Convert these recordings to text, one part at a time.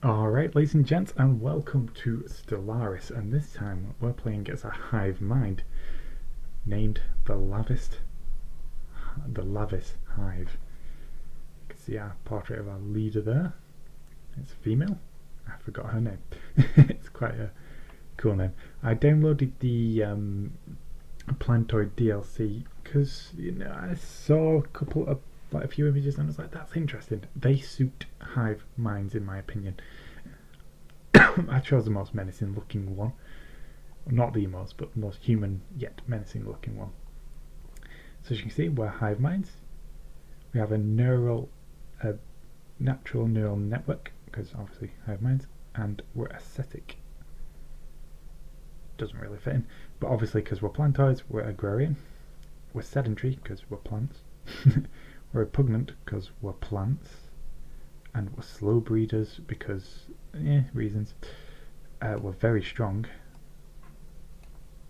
Alright, ladies and gents, and welcome to Stellaris, and this time we're playing as a Hivemind named the Lavis Hive. You can see our portrait of our leader there. It's a female. I forgot her name. It's quite a cool name. I downloaded the Plantoid DLC because I saw a few images and I was like, that's interesting. They suit hive minds in my opinion. I chose the most menacing looking one. Not the most, but the most human yet menacing looking one. So as you can see, we're hive minds. We have a natural neural network, because obviously hive minds, and we're ascetic. Doesn't really fit in, but obviously because we're plantoids, we're agrarian. We're sedentary because we're plants. We're repugnant because we're plants, and we're slow breeders because reasons. We're very strong,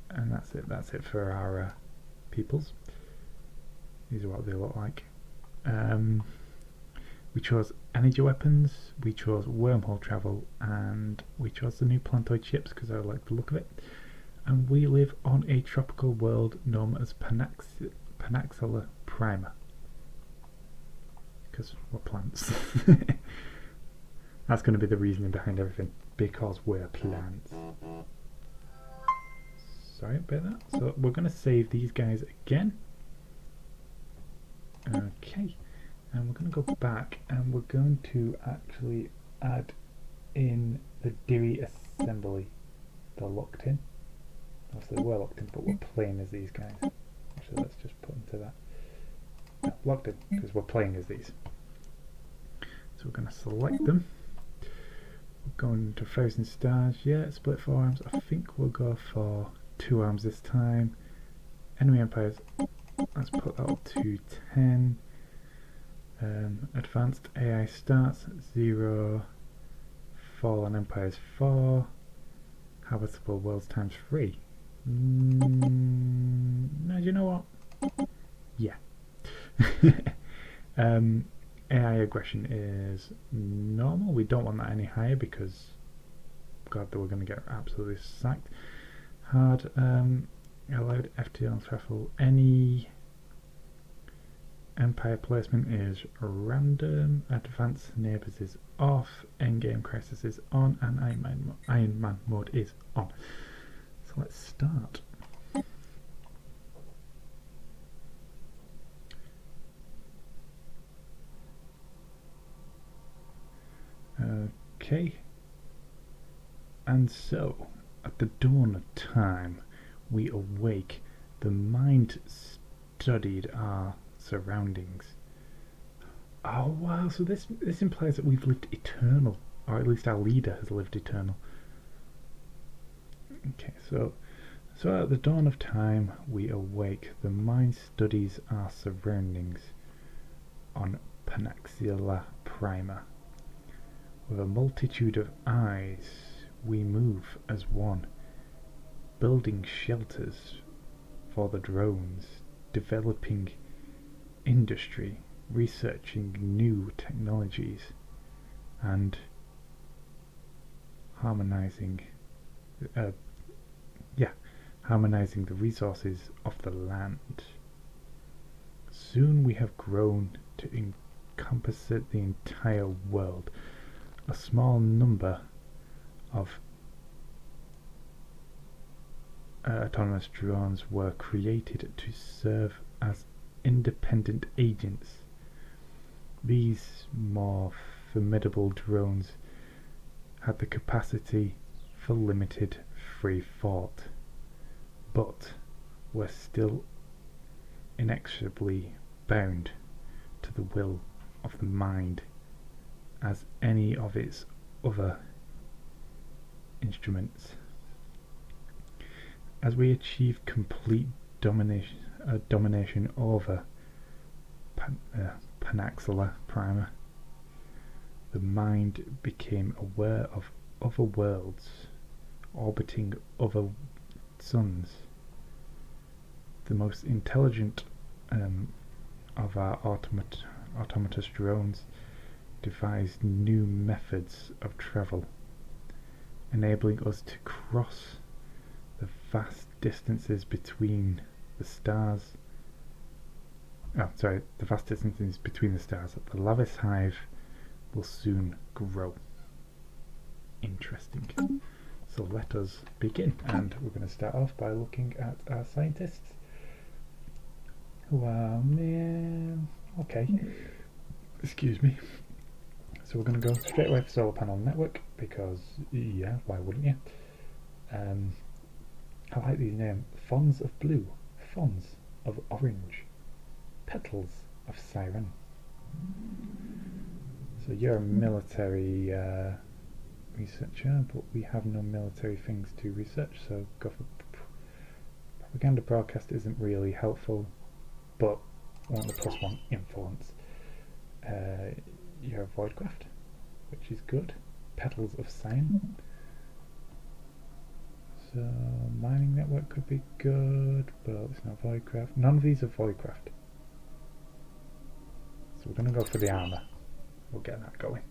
and that's it for our peoples. These are what they look like. We chose energy weapons, we chose wormhole travel, and we chose the new plantoid ships because I like the look of it. And we live on a tropical world known as Panaxilla Prima, because we're plants. That's going to be the reasoning behind everything, because we're plants. Sorry about that. So we're going to save these guys again. Okay, and we're going to go back and we're going to actually add in the Dewey assembly. They're locked in. Obviously we're locked in, but we're playing as these guys. Actually, let's just put into that. No, locked in, because we're playing as these. So we're going to select them. We're going to 1,000 stars. Yeah, split 4 arms. I think we'll go for 2 arms this time. Enemy empires. Let's put that up to 10. Advanced AI starts at 0. Fallen empires 4. Habitable worlds times 3. No, do you know what? Yeah. AI aggression is normal. We don't want that any higher because, God, we're going to get absolutely sacked. Hard. Allowed FTL threshold. Any empire placement is random. Advanced neighbours is off. Endgame crisis is on, and Iron Man mode is on. So let's start. Okay. And so, at the dawn of time, we awake. The mind studied our surroundings. Oh wow, so this implies that we've lived eternal, or at least our leader has lived eternal. Okay, so at the dawn of time we awake. The mind studies our surroundings on Panaxilla Prima. With a multitude of eyes we move as one, building shelters for the drones, developing industry, researching new technologies, and harmonizing the resources of the land. Soon we have grown to encompass the entire world. A small number of autonomous drones were created to serve as independent agents. These more formidable drones had the capacity for limited free thought, but were still inexorably bound to the will of the mind as any of its other instruments. As we achieved complete domination over Panaxilla Prima, the mind became aware of other worlds orbiting other suns. The most intelligent of our autonomous drones devised new methods of travel, enabling us to cross the vast distances between the stars. The vast distances between the stars. The Lavis Hive will soon grow. Interesting. So let us begin, and we're going to start off by looking at our scientists, who are okay. Excuse me. So we're going to go straight away for solar panel network because, yeah, why wouldn't you? I like these names: Fawns of Blue, Fawns of Orange, Petals of Siren. So you're a military researcher, but we have no military things to research, so go for propaganda broadcast. Isn't really helpful, but I want the +1 influence. You're a voidcraft, which is good. Petals of Siren. So mining network could be good, but it's not voidcraft. None of these are voidcraft. So we're going to go for the armour. We'll get that going.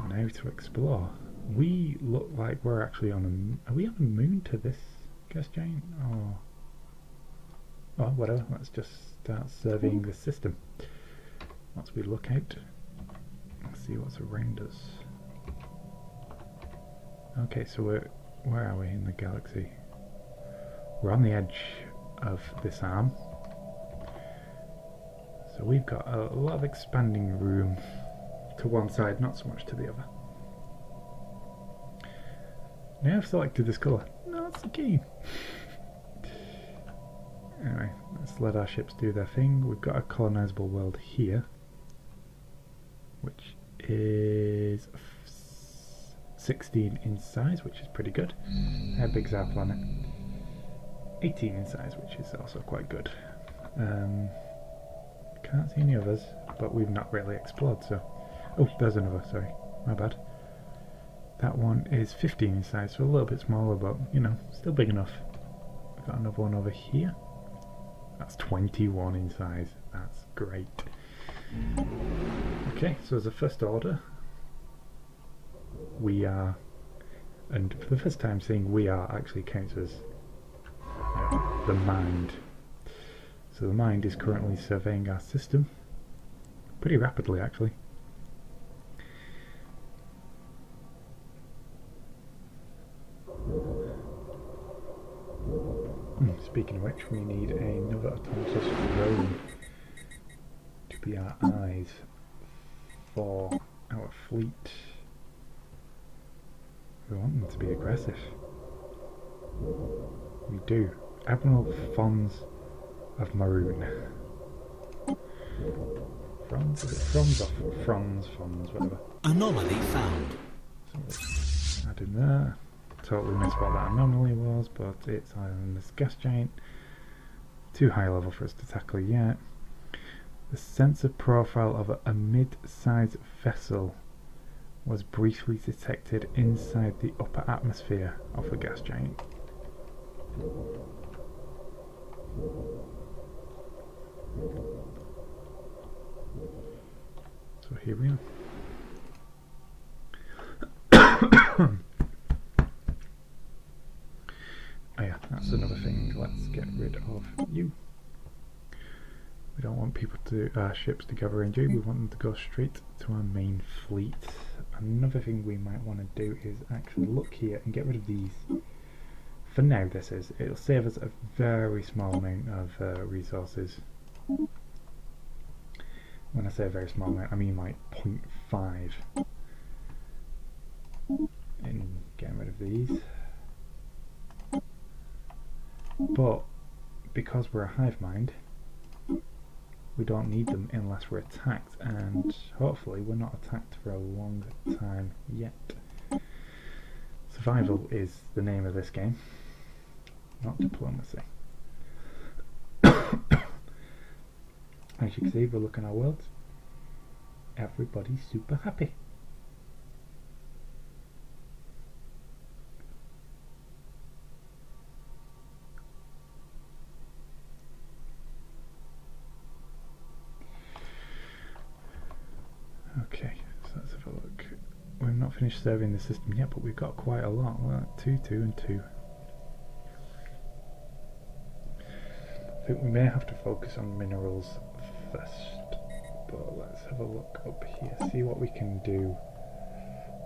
Now to explore. We look like we're actually on a... Are we on the moon to this gas giant? Or... Oh, whatever. Let's just start surveying the system. Once we look out, let's see what's around us. Okay, so where are we in the galaxy? We're on the edge of this arm. So we've got a lot of expanding room to one side, not so much to the other. Now I've selected this colour. Not so keen. Anyway, let's let our ships do their thing. We've got a colonisable world here, which is 16 in size, which is pretty good. How big's our planet? 18 in size, which is also quite good. Can't see any others, but we've not really explored, so... Oh, there's another, sorry, my bad. That one is 15 in size, so a little bit smaller, but, you know, still big enough. We've got another one over here. That's 21 in size, that's great. Okay, so as a first order, we are, and for the first time saying we are actually counts as the mind. So the mind is currently surveying our system pretty rapidly, actually. Speaking of which, we need another autonomous drone to be our eyes for our fleet. We want them to be aggressive. We do. Admiral Fawns of Maroon. Franz, is it Franz or Franz, whatever. Anomaly found. So let's add in there. Totally missed what that anomaly was, but it's on this gas giant. Too high level for us to tackle yet. The sensor profile of a mid-sized vessel was briefly detected inside the upper atmosphere of the gas giant. So here we are. Oh yeah, that's another thing. Let's get rid of you. We don't want people to ships to gather in you. We want them to go straight to our main fleet. Another thing we might want to do is actually look here and get rid of these. For now, it'll save us a very small amount of resources. When I say a very small amount, I mean like 0.5. In getting rid of these. But because we're a Hivemind, we don't need them unless we're attacked, and hopefully we're not attacked for a long time yet. Survival is the name of this game, not diplomacy. As you can see, we're looking at our world. Everybody's super happy. So let's have a look. We've not finished surveying the system yet, but we've got quite a lot. Well, 2, 2 and 2. I think we may have to focus on minerals first, but let's have a look up here, see what we can do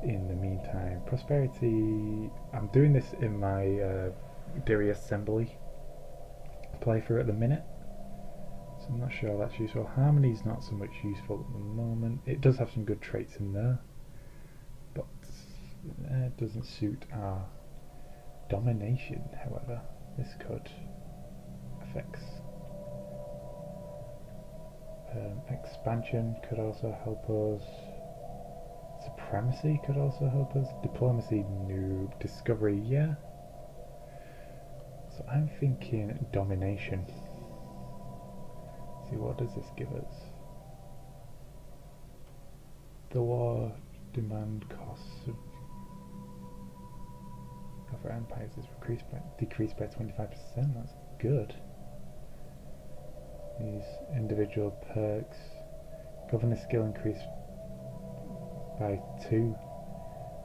in the meantime. Prosperity, I'm doing this in my dairy assembly playthrough at the minute, so I'm not sure that's useful. Harmony's not so much useful at the moment. It does have some good traits in there, but it doesn't suit our domination. However, this could affect expansion, could also help us. Supremacy could also help us. Diplomacy, no. Discovery, yeah. So I'm thinking domination. See, what does this give us? The war demand costs of other empires is decreased by 25%. That's good. These individual perks. Governor skill increased by 2,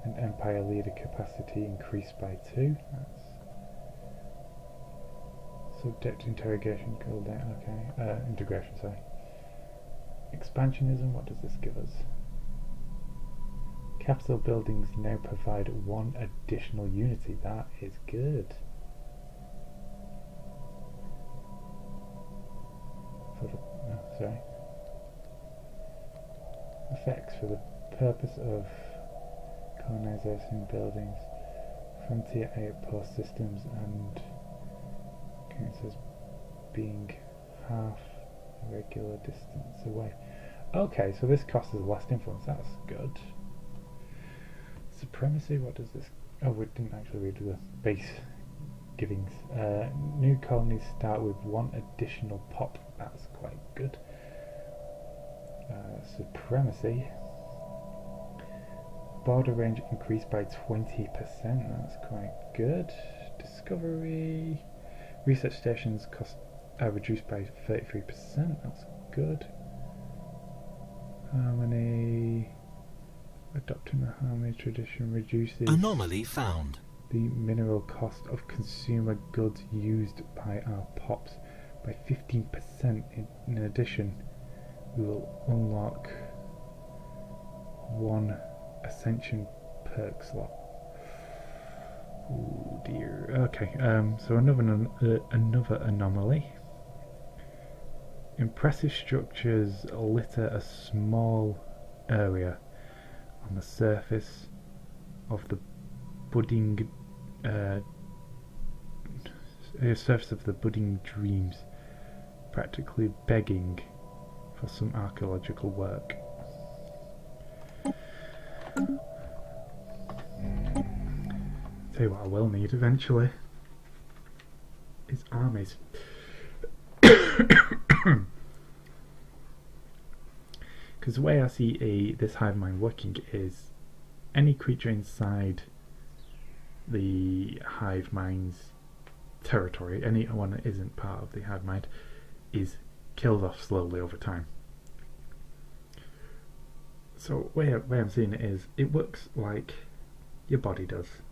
and empire leader capacity increased by 2. That's subject interrogation cooldown. Okay, integration. Sorry. Expansionism. What does this give us? Capital buildings now provide 1 additional unity. That is good. Sorry. Effects for the purpose of colonization buildings, frontier outpost systems, and counts as being half a regular distance away. Okay, so this costs us less influence. That's good. Supremacy. What does this? Oh, we didn't actually read the base givings. New colonies start with 1 additional pop. That's quite good. Supremacy. Border range increased by 20%. That's quite good. Discovery. Research stations cost reduced by 33%. That's good. Harmony. Adopting the harmony tradition reduces anomaly found. The mineral cost of consumer goods used by our pops by 15%. In addition, we will unlock 1 ascension perk slot. Oh dear. Okay, so another anomaly. Impressive structures litter a small area on the surface of the budding dreams, practically begging for some archaeological work. Tell you what I will need eventually is armies. Because the way I see this Hivemind working is any creature inside the Hivemind's territory, anyone that isn't part of the Hivemind, is killed off slowly over time. So way I'm seeing it is, it works like your body does,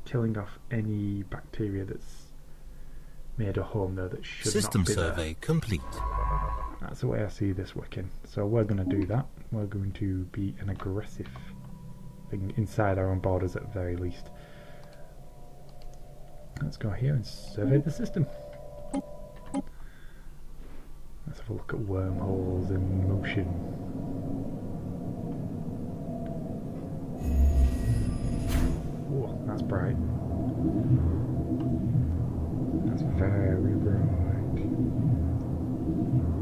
killing off any bacteria that's made a home there that should System not be there. System survey complete. That's the way I see this working. So we're going to do that. We're going to be an aggressive thing inside our own borders at the very least. Let's go here and survey the system. Let's have a look at wormholes in motion. Oh, that's bright. That's very bright.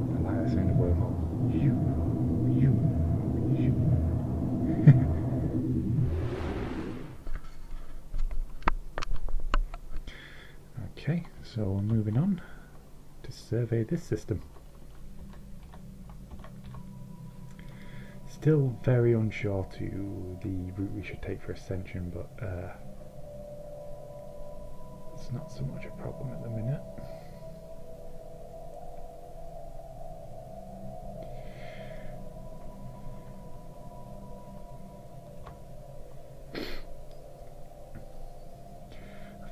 I like the sound of wormhole. Okay, so we're moving on to survey this system. Still very unsure to the route we should take for ascension, but it's not so much a problem at the minute.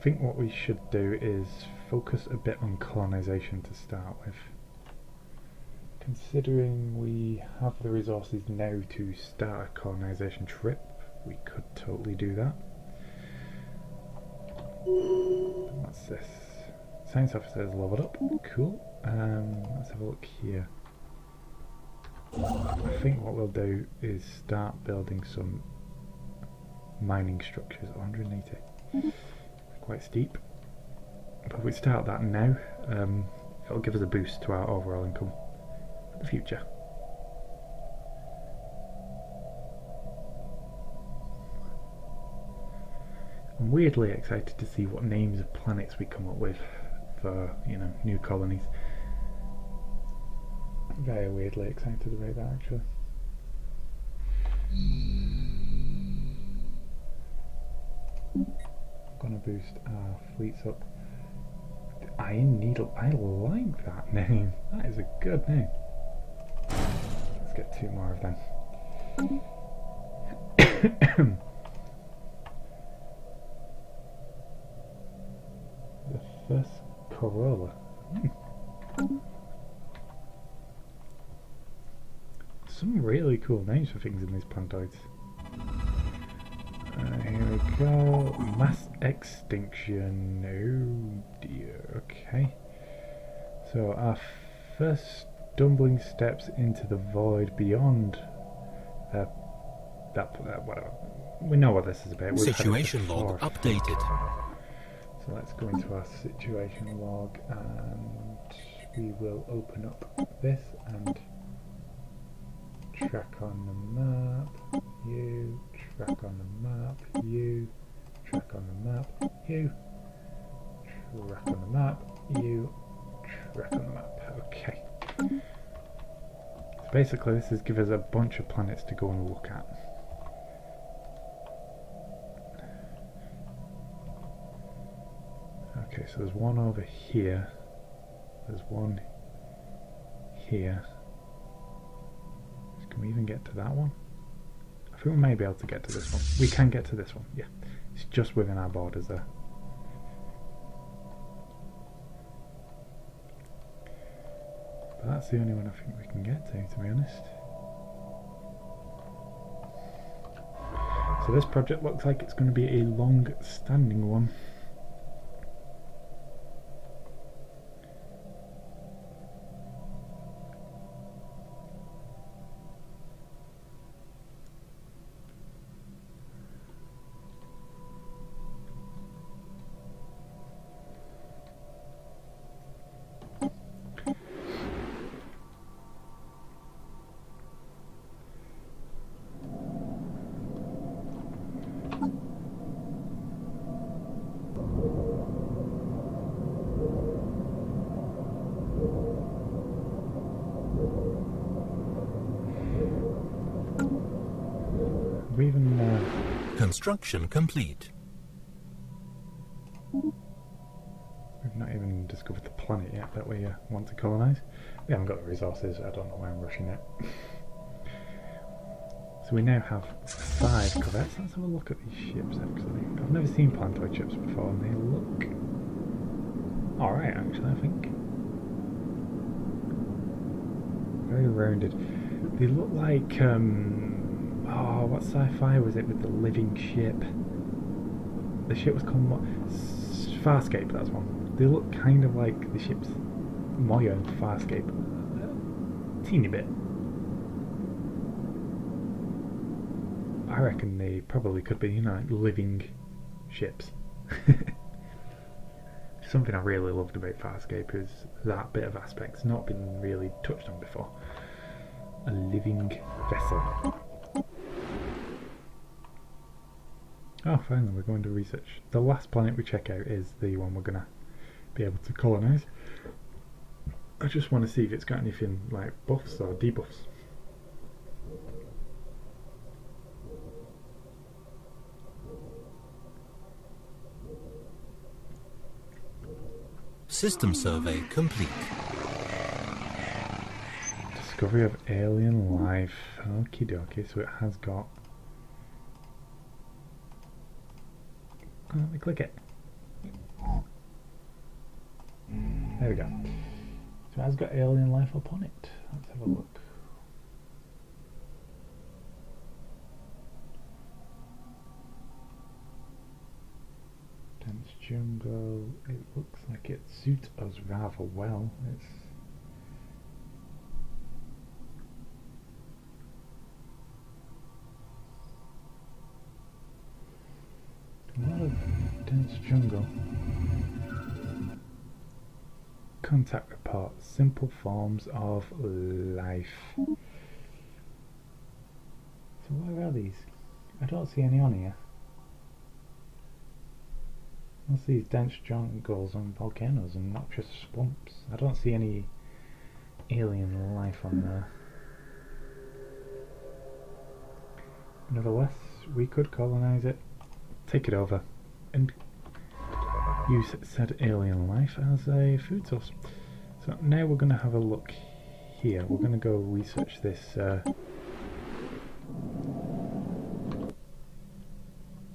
think what we should do is focus a bit on colonisation to start with. Considering we have the resources now to start a colonisation trip, we could totally do that. What's this? Science officer is leveled up. Cool. Let's have a look here. I think what we'll do is start building some mining structures. 180. Quite steep. But if we start that now, it'll give us a boost to our overall income for the future. I'm weirdly excited to see what names of planets we come up with for, you know, new colonies. Very weirdly excited about that, actually. I'm gonna boost our fleets up. Iron Needle, I like that name. That is a good name. Let's get 2 more of them. The first Corolla. Some really cool names for things in these plantoids. Here we go. Mass extinction. Oh dear. Okay. So our first stumbling steps into the void beyond whatever. We know what this is about. Situation log updated. So let's go into our situation log and we will open up this and track on the map, you, track on the map, you, track on the map, you, track on the map, you, track on the map. Okay. So basically this is give us a bunch of planets to go and look at. Okay, so there's one over here, there's one here. Can we even get to that one? I think we may be able to get to this one. We can get to this one, yeah. It's just within our borders there. But that's the only one I think we can get to be honest. So this project looks like it's going to be a long-standing one. Construction complete. We've not even discovered the planet yet that we want to colonise. We haven't got the resources, I don't know why I'm rushing it. So we now have 5 corvettes. Let's have a look at these ships actually. I've never seen plantoid ships before and they look alright actually, I think. Very rounded. They look like oh, what sci-fi was it with the living ship? The ship was called what? Farscape, that's one. They look kind of like the ships Moya and Farscape. Teeny bit. I reckon they probably could be, you know, like living ships. Something I really loved about Farscape is that bit of aspect's not been really touched on before. A living vessel. Oh, finally, we're going to research. The last planet we check out is the one we're going to be able to colonise. I just want to see if it's got anything like buffs or debuffs. System survey complete. Discovery of alien life. Okie dokie, so it has got... Oh, let me click it. There we go. So it has got alien life upon it. Let's have a look. Dense jungle. It looks like it suits us rather well. It's a lot of dense jungle. Contact report. Simple forms of life. So where are these? I don't see any on here. What's these dense jungles and volcanoes and noxious swamps? I don't see any alien life on there. Nevertheless, we could colonize it, take it over, and use said alien life as a food source. So now we're going to have a look here. We're going to go research this.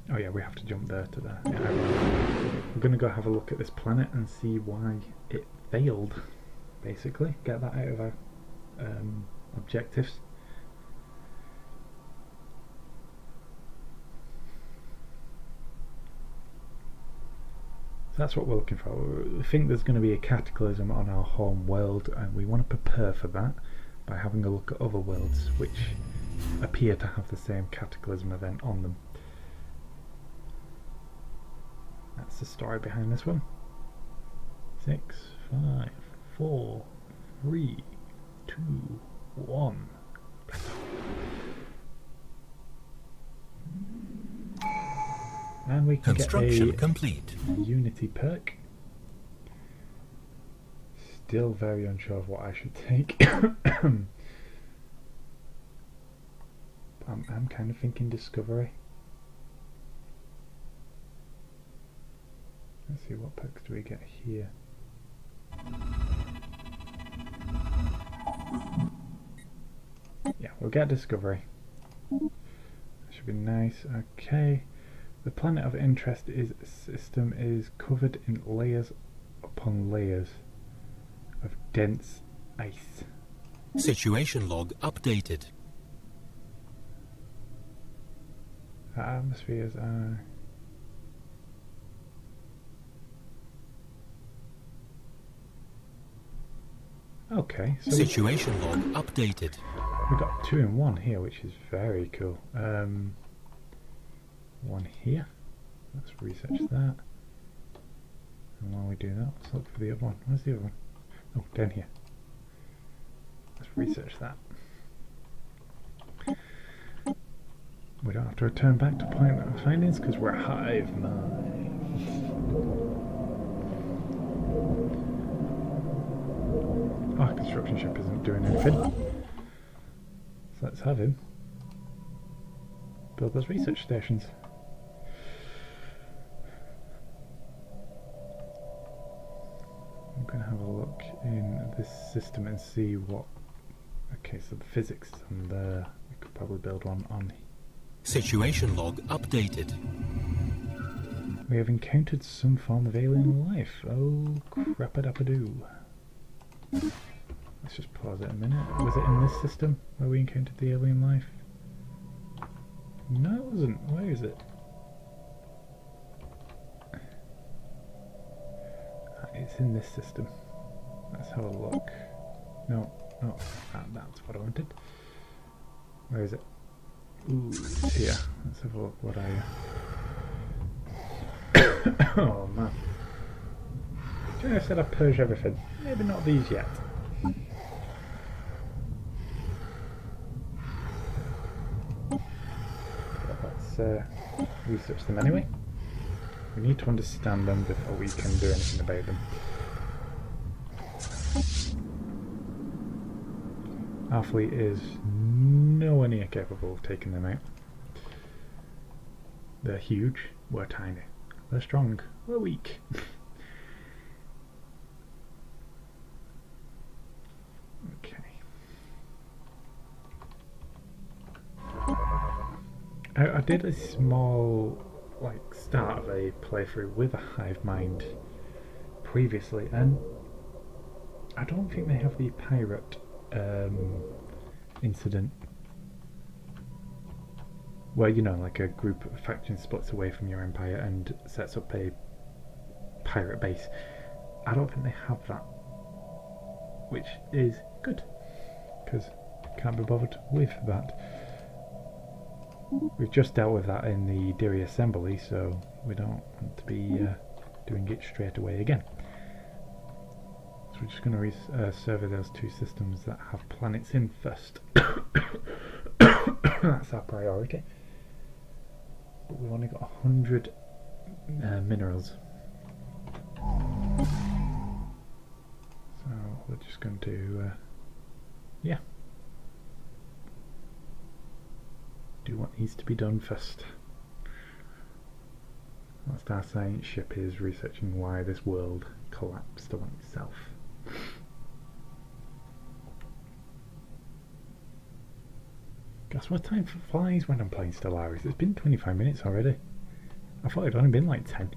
Oh yeah, we have to jump there to there. Yeah, we're going to go have a look at this planet and see why it failed. Basically, get that out of our objectives. So that's what we're looking for. We think there's going to be a cataclysm on our home world, and we want to prepare for that by having a look at other worlds which appear to have the same cataclysm event on them. That's the story behind this one. 6, 5, 4, 3, 2, 1. And we can Construction get a complete. Unity perk. Still very unsure of what I should take. I'm kind of thinking Discovery. Let's see, what perks do we get here? Yeah, we'll get Discovery. That should be nice. Okay. The planet of interest system is covered in layers upon layers of dense ice. Situation log updated. Atmospheres are... Okay, so Situation log updated. we got 2 in 1 here, which is very cool. One here. Let's research that. And while we do that, let's look for the other one. Where's the other one? Oh, down here. Let's research that. We don't have to return back to point our findings because we're Hivemind. Our construction ship isn't doing anything. So let's have him build those research stations. I'm going to have a look in this system and see what... Okay, so the physics and there. We could probably build one on... Situation log updated. We have encountered some form of alien life. Oh, crap-a-dap-a-doo. Let's just pause it a minute. Was it in this system where we encountered the alien life? No, it wasn't. Where is it? It's in this system. Let's have a look. No, that's what I wanted. Where is it? Ooh, it's here. Let's have a look. What are you? Oh man. Do you know I said I purge everything? Maybe not these yet. Let's research them anyway. We need to understand them before we can do anything about them. Our fleet is nowhere near capable of taking them out. They're huge, we're tiny. They're strong, we're weak. Okay. I did a small like start of a playthrough with a Hivemind previously, and I don't think they have the pirate incident where, you know, like a group of faction splits away from your empire and sets up a pirate base. I don't think they have that, which is good, because can't be bothered with that. We've just dealt with that in the Diri assembly, so we don't want to be doing it straight away again. So we're just going to survey those two systems that have planets in first. That's our priority. But we've only got 100 minerals. So we're just going to, yeah, do what needs to be done first. Whilst our science ship is researching why this world collapsed on itself. Guess what time flies when I'm playing Stellaris? It's been 25 minutes already. I thought it'd only been like 10.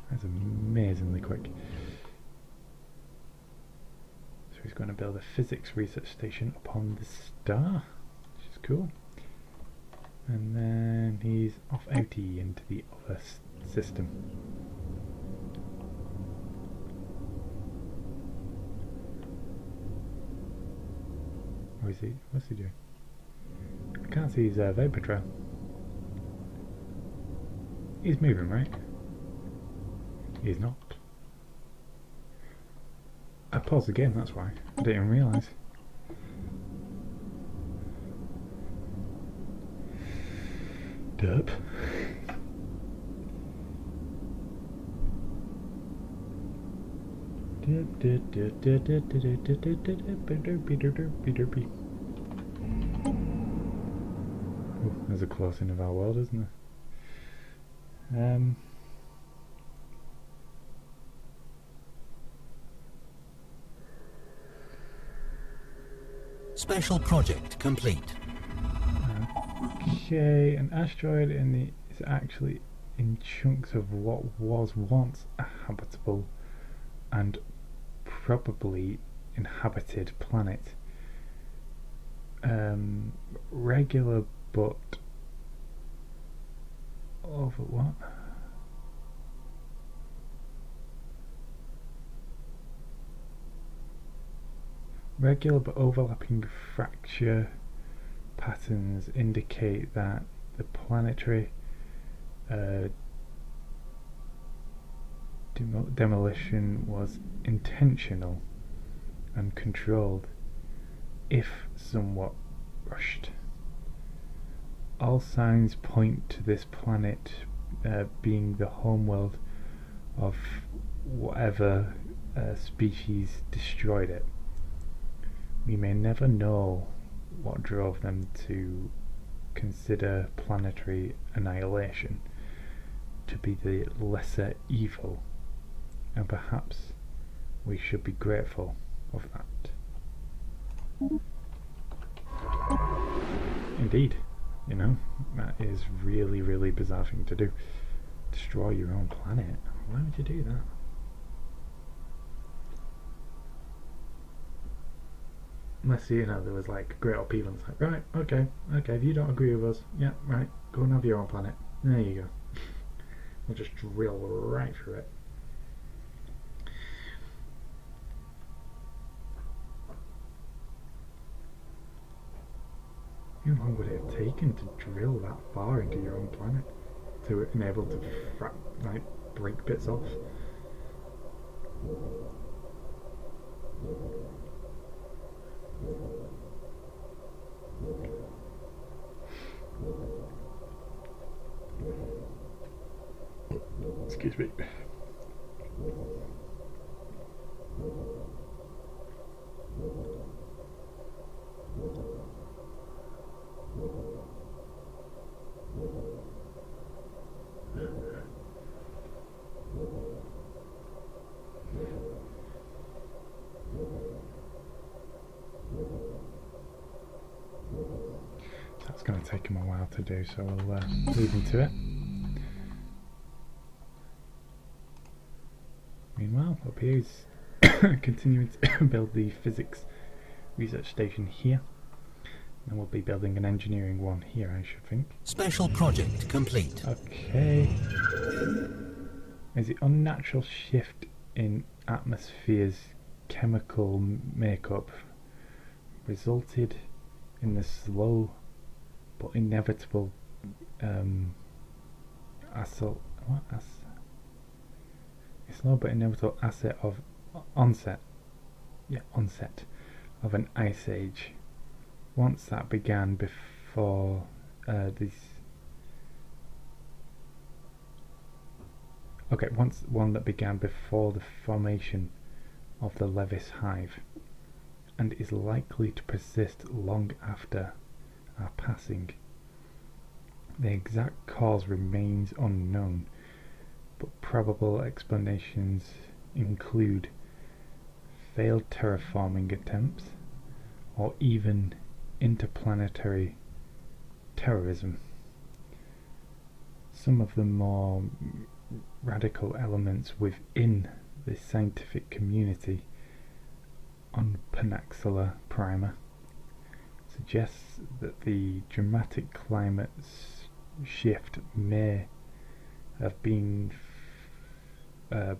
That's amazingly quick. So he's going to build a physics research station upon the star, which is cool. And then he's off outie into the other system. What's he doing? I can't see his vapor trail. He's moving, right? He's not. I paused the game, that's why. I didn't even realise. Derp. Ooh, there's a close-in of our world, isn't there? Special project complete. Okay, an asteroid is actually in chunks of what was once a habitable and probably inhabited planet. Regular but over what? Regular but overlapping fracture patterns indicate that the planetary demolition was intentional and controlled, if somewhat rushed. All signs point to this planet being the homeworld of whatever species destroyed it. We may never know what drove them to consider planetary annihilation to be the lesser evil, and perhaps we should be grateful of that. Indeed, you know, that is really, really bizarre thing to do. Destroy your own planet. Why would you do that? Unless, you know, there was like great upheaval. It's like, right, okay, if you don't agree with us, yeah, right, go and have your own planet. There you go. We'll just drill right through it. How long would it have taken to drill that far into your own planet to enable to break bits off? Excuse me. So that's going to take him a while to do, so we'll leave him to it. Meanwhile, up here he's continuing to build the physics research station here. And we'll be building an engineering one here, I should think. Special project complete. Okay. As the unnatural shift in atmosphere's chemical makeup resulted in the slow but inevitable onset of an ice age. Once that began before one that began before the formation of the Lavis Hive, and is likely to persist long after our passing. The exact cause remains unknown, but probable explanations include failed terraforming attempts, or even interplanetary terrorism. Some of the more radical elements within the scientific community on Panaxilla Prima suggests that the dramatic climate shift may have been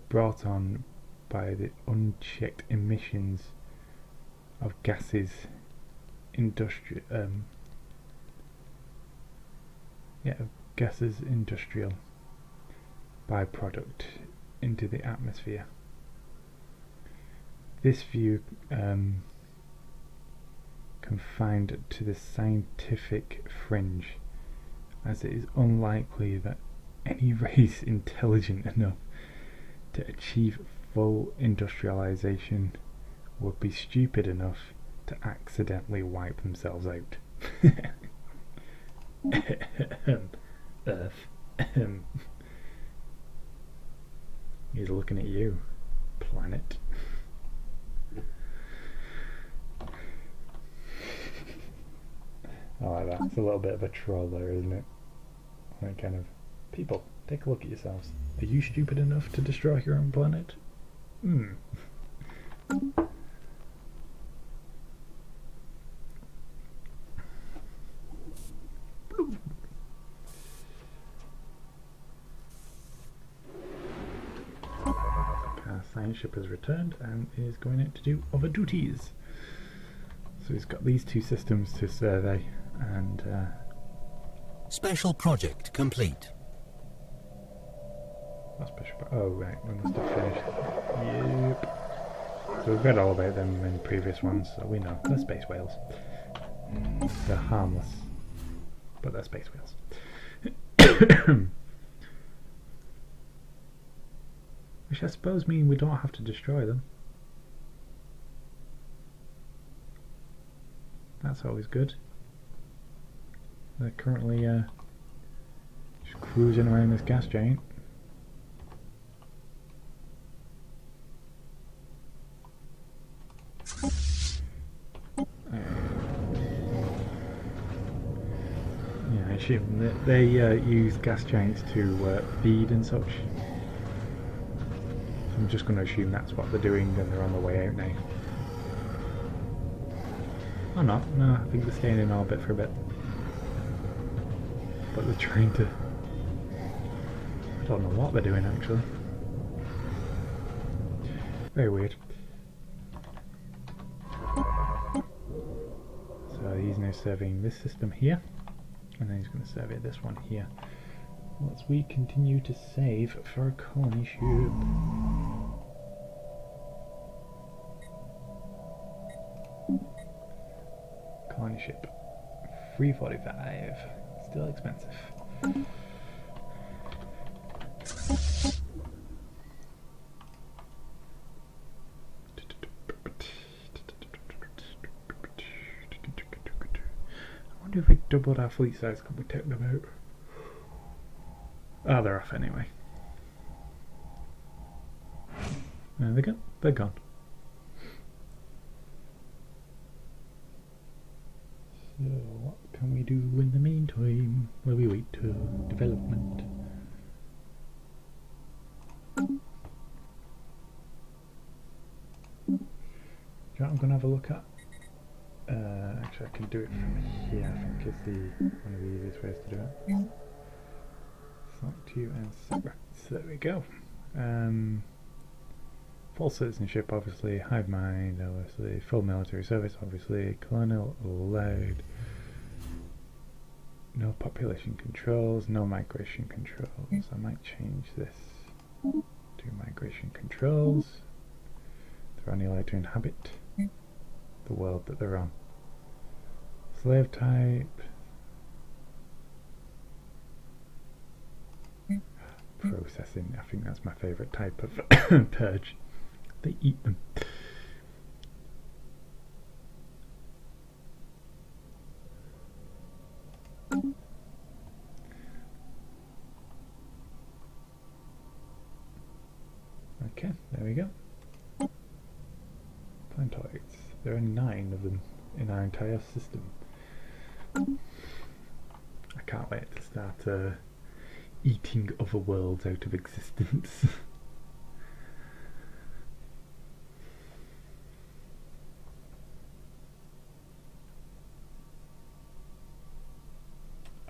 brought on by the unchecked emissions of gases industrial byproduct into the atmosphere. This view, confined to the scientific fringe, as it is unlikely that any race intelligent enough to achieve full industrialization would be stupid enough to accidentally wipe themselves out. Earth. He's looking at you, planet. I like that. It's a little bit of a troll there, isn't it? Like kind of, people, take a look at yourselves. Are you stupid enough to destroy your own planet? Our science ship has returned and is going out to do other duties. So he's got these two systems to survey, and Special project complete. oh right, we must have finished. Yep. So we've read all about them in previous ones, so we know they're space whales. They're harmless, but they're space whales. Which I suppose mean we don't have to destroy them. That's always good. They're currently just cruising around this gas giant. Yeah, I assume that they use gas giants to feed and such. So I'm just going to assume that's what they're doing and they're on the way out now. Or not, no, I think they're staying in orbit for a bit. But they're trying to... I don't know what they're doing actually. Very weird. So he's now surveying this system here, and then he's going to survey this one here. Whilst we continue to save for a colony ship. Colony ship. 345. Still expensive. I wonder if we doubled our fleet size, could we take them out? Oh, they're off anyway. There they go. They're gone. So what can we do in the meantime while we wait to development? Do you know what I'm going to have a look at? Actually, I can do it from here. I think is one of the easiest ways to do it. Select you and separate. So there we go. Full citizenship, obviously. Hivemind, obviously. Full military service, obviously. Colonial allowed. No population controls. No migration controls. I might change this to migration controls. They're only allowed to inhabit the world that they're on. Slave type. Processing. I think that's my favourite type of purge. They eat them. Okay, there we go. Plantoids. There are 9 of them in our entire system. I can't wait to start eating other worlds out of existence.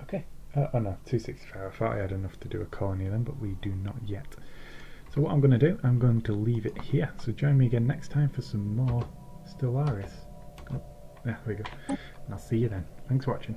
Okay. Oh no, 265. I thought I had enough to do a colony then, but we do not yet. So what I'm going to do, I'm going to leave it here. So join me again next time for some more Stellaris. Oh, there we go. And I'll see you then. Thanks for watching.